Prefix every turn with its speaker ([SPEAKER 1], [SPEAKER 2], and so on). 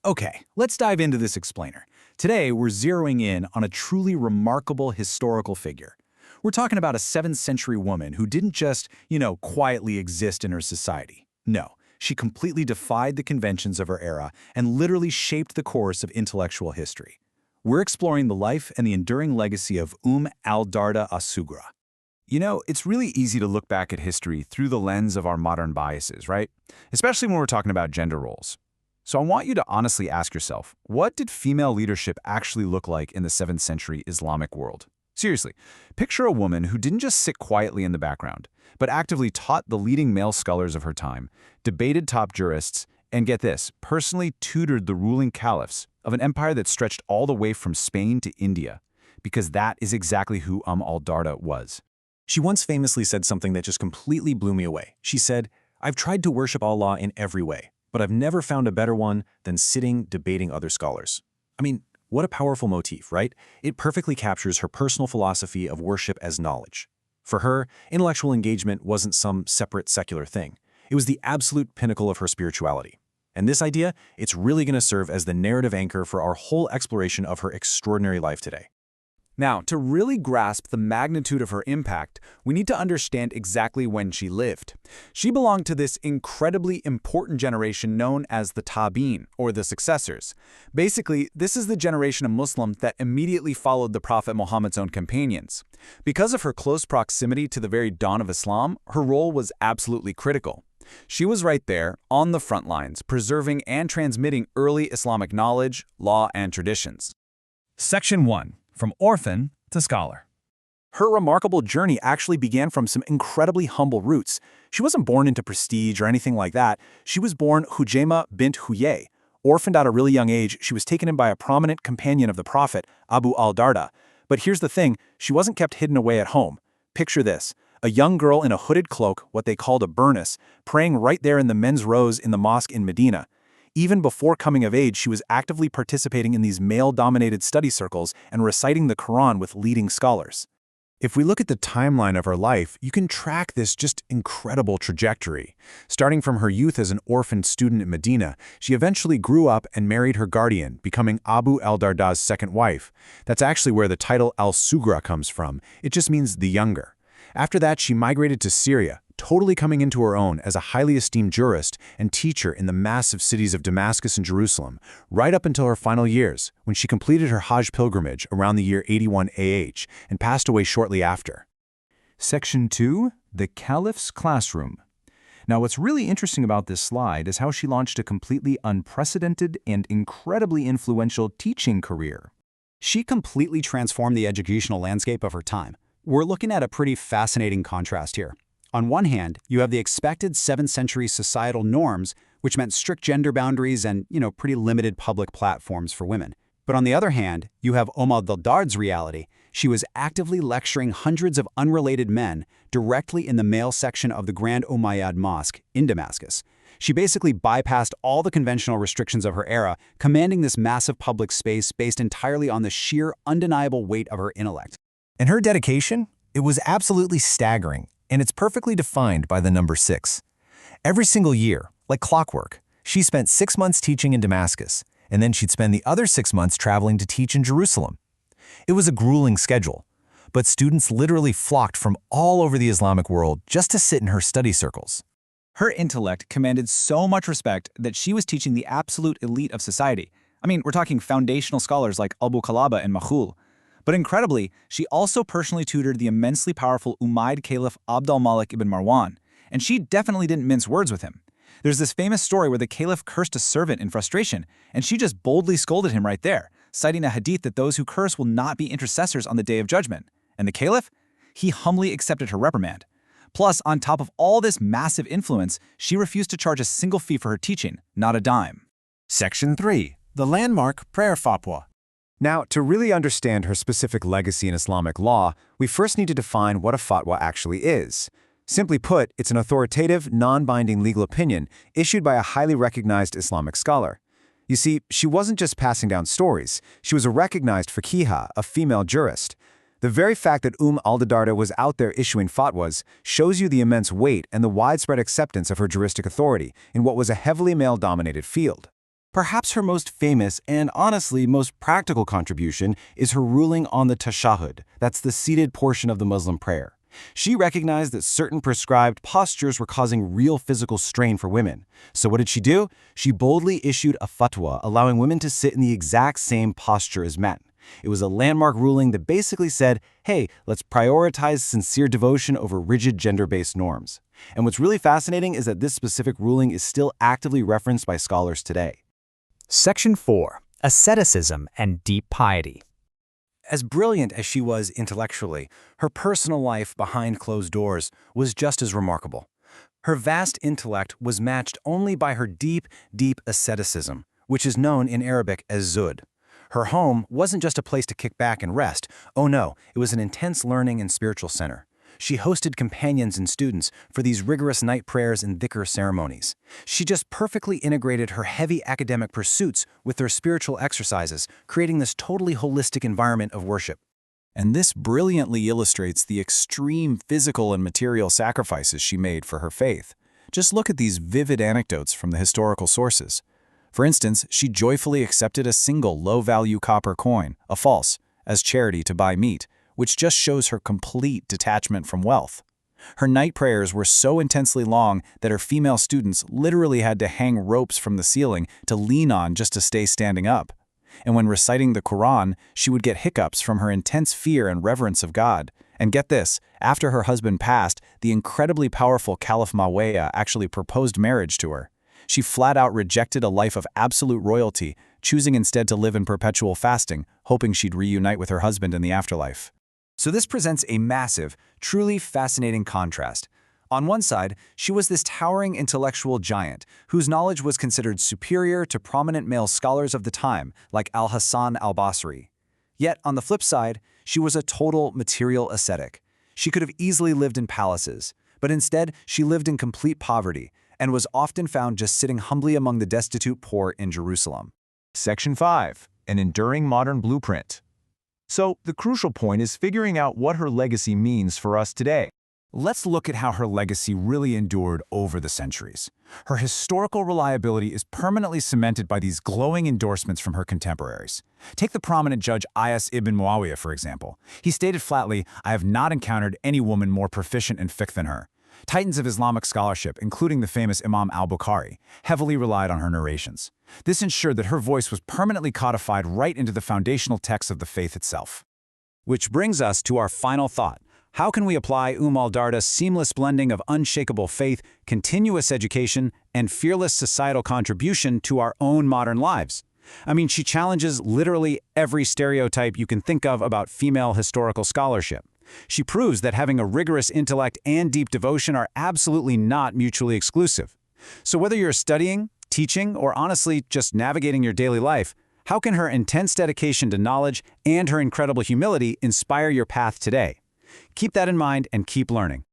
[SPEAKER 1] Okay, let's dive into this explainer. Today, we're zeroing in on a truly remarkable historical figure. We're talking about a 7th century woman who didn't just, quietly exist in her society. No, she completely defied the conventions of her era and literally shaped the course of intellectual history. We're exploring the life and the enduring legacy of al-Darda al-Sughra. It's really easy to look back at history through the lens of our modern biases, right? Especially when we're talking about gender roles. So I want you to honestly ask yourself, what did female leadership actually look like in the 7th century Islamic world? Seriously, picture a woman who didn't just sit quietly in the background, but actively taught the leading male scholars of her time, debated top jurists, and get this, personally tutored the ruling caliphs of an empire that stretched all the way from Spain to India, because that is exactly who al-Darda was.
[SPEAKER 2] She once famously said something that just completely blew me away. She said, "I've tried to worship Allah in every way, but I've never found a better one than sitting debating other scholars." I mean, what a powerful motif, right? It perfectly captures her personal philosophy of worship as knowledge. For her, intellectual engagement wasn't some separate secular thing. It was the absolute pinnacle of her spirituality. And this idea, it's really going to serve as the narrative anchor for our whole exploration of her extraordinary life today.
[SPEAKER 1] Now, to really grasp the magnitude of her impact, we need to understand exactly when she lived. She belonged to this incredibly important generation known as the Tabi'in, or the successors. Basically, this is the generation of Muslims that immediately followed the Prophet Muhammad's own companions. Because of her close proximity to the very dawn of Islam, her role was absolutely critical. She was right there, on the front lines, preserving and transmitting early Islamic knowledge, law, and traditions.
[SPEAKER 3] Section 1. From orphan to scholar.
[SPEAKER 2] Her remarkable journey actually began from some incredibly humble roots. She wasn't born into prestige or anything like that. She was born Hujaima bint Huyay. Orphaned at a really young age, she was taken in by a prominent companion of the Prophet, Abu al-Darda. But here's the thing, she wasn't kept hidden away at home. Picture this, a young girl in a hooded cloak, what they called a burnous, praying right there in the men's rows in the mosque in Medina. Even before coming of age, she was actively participating in these male-dominated study circles and reciting the Quran with leading scholars.
[SPEAKER 4] If we look at the timeline of her life, you can track this just incredible trajectory. Starting from her youth as an orphaned student in Medina, she eventually grew up and married her guardian, becoming Abu al-Darda's second wife. That's actually where the title al-Sughra comes from. It just means the younger. After that, she migrated to Syria, totally coming into her own as a highly esteemed jurist and teacher in the massive cities of Damascus and Jerusalem, right up until her final years, when she completed her Hajj pilgrimage around the year 81 AH and passed away shortly after.
[SPEAKER 3] Section 2. The Caliph's Classroom. Now, what's really interesting about this slide is how she launched a completely unprecedented and incredibly influential teaching career.
[SPEAKER 5] She completely transformed the educational landscape of her time. We're looking at a pretty fascinating contrast here. On one hand, you have the expected 7th century societal norms, which meant strict gender boundaries and, pretty limited public platforms for women. But on the other hand, you have al-Darda's reality. She was actively lecturing hundreds of unrelated men directly in the male section of the Grand Umayyad Mosque in Damascus. She basically bypassed all the conventional restrictions of her era, commanding this massive public space based entirely on the sheer, undeniable weight of her intellect.
[SPEAKER 4] And her dedication? It was absolutely staggering, and it's perfectly defined by the number 6. Every single year, like clockwork, she spent 6 months teaching in Damascus, and then she'd spend the other 6 months traveling to teach in Jerusalem. It was a grueling schedule, but students literally flocked from all over the Islamic world just to sit in her study circles.
[SPEAKER 1] Her intellect commanded so much respect that she was teaching the absolute elite of society. I mean, we're talking foundational scholars like Abu Kalaba and Makhul. But incredibly, she also personally tutored the immensely powerful Umayyad Caliph Abd al-Malik ibn Marwan, and she definitely didn't mince words with him. There's this famous story where the caliph cursed a servant in frustration, and she just boldly scolded him right there, citing a hadith that those who curse will not be intercessors on the Day of Judgment. And the caliph? He humbly accepted her reprimand. Plus, on top of all this massive influence, she refused to charge a single fee for her teaching, not a dime.
[SPEAKER 4] Section 3. The Landmark Prayer Fatwa. Now, to really understand her specific legacy in Islamic law, we first need to define what a fatwa actually is. Simply put, it's an authoritative, non-binding legal opinion issued by a highly recognized Islamic scholar. You see, she wasn't just passing down stories. She was a recognized faqihah, a female jurist. The very fact that al-Darda was out there issuing fatwas shows you the immense weight and the widespread acceptance of her juristic authority in what was a heavily male-dominated field.
[SPEAKER 2] Perhaps her most famous and honestly most practical contribution is her ruling on the tashahhud, that's the seated portion of the Muslim prayer. She recognized that certain prescribed postures were causing real physical strain for women. So what did she do? She boldly issued a fatwa allowing women to sit in the exact same posture as men. It was a landmark ruling that basically said, hey, let's prioritize sincere devotion over rigid gender-based norms. And what's really fascinating is that this specific ruling is still actively referenced by scholars today.
[SPEAKER 5] Section 4. Asceticism and Deep Piety.
[SPEAKER 1] As brilliant as she was intellectually, her personal life behind closed doors was just as remarkable. Her vast intellect was matched only by her deep, deep asceticism, which is known in Arabic as zuhd. Her home wasn't just a place to kick back and rest. Oh no, it was an intense learning and spiritual center. She hosted companions and students for these rigorous night prayers and dhikr ceremonies. She just perfectly integrated her heavy academic pursuits with their spiritual exercises, creating this totally holistic environment of worship.
[SPEAKER 2] And this brilliantly illustrates the extreme physical and material sacrifices she made for her faith. Just look at these vivid anecdotes from the historical sources. For instance, she joyfully accepted a single low-value copper coin, a false, as charity to buy meat, which just shows her complete detachment from wealth. Her night prayers were so intensely long that her female students literally had to hang ropes from the ceiling to lean on just to stay standing up. And when reciting the Quran, she would get hiccups from her intense fear and reverence of God. And get this, after her husband passed, the incredibly powerful Caliph Muawiyah actually proposed marriage to her. She flat out rejected a life of absolute royalty, choosing instead to live in perpetual fasting, hoping she'd reunite with her husband in the afterlife.
[SPEAKER 1] So this presents a massive, truly fascinating contrast. On one side, she was this towering intellectual giant whose knowledge was considered superior to prominent male scholars of the time, like al-Hasan al-Basri. Yet, on the flip side, she was a total material ascetic. She could have easily lived in palaces, but instead she lived in complete poverty and was often found just sitting humbly among the destitute poor in Jerusalem.
[SPEAKER 3] Section 5. An enduring modern blueprint. So, the crucial point is figuring out what her legacy means for us today.
[SPEAKER 1] Let's look at how her legacy really endured over the centuries. Her historical reliability is permanently cemented by these glowing endorsements from her contemporaries. Take the prominent judge Ayas ibn Muawiyah, for example. He stated flatly, "I have not encountered any woman more proficient in fiqh than her." Titans of Islamic scholarship, including the famous Imam al-Bukhari, heavily relied on her narrations. This ensured that her voice was permanently codified right into the foundational text of the faith itself. Which brings us to our final thought. How can we apply al-Darda's seamless blending of unshakable faith, continuous education, and fearless societal contribution to our own modern lives? I mean, she challenges literally every stereotype you can think of about female historical scholarship. She proves that having a rigorous intellect and deep devotion are absolutely not mutually exclusive. So whether you're studying, teaching, or honestly just navigating your daily life, how can her intense dedication to knowledge and her incredible humility inspire your path today? Keep that in mind and keep learning.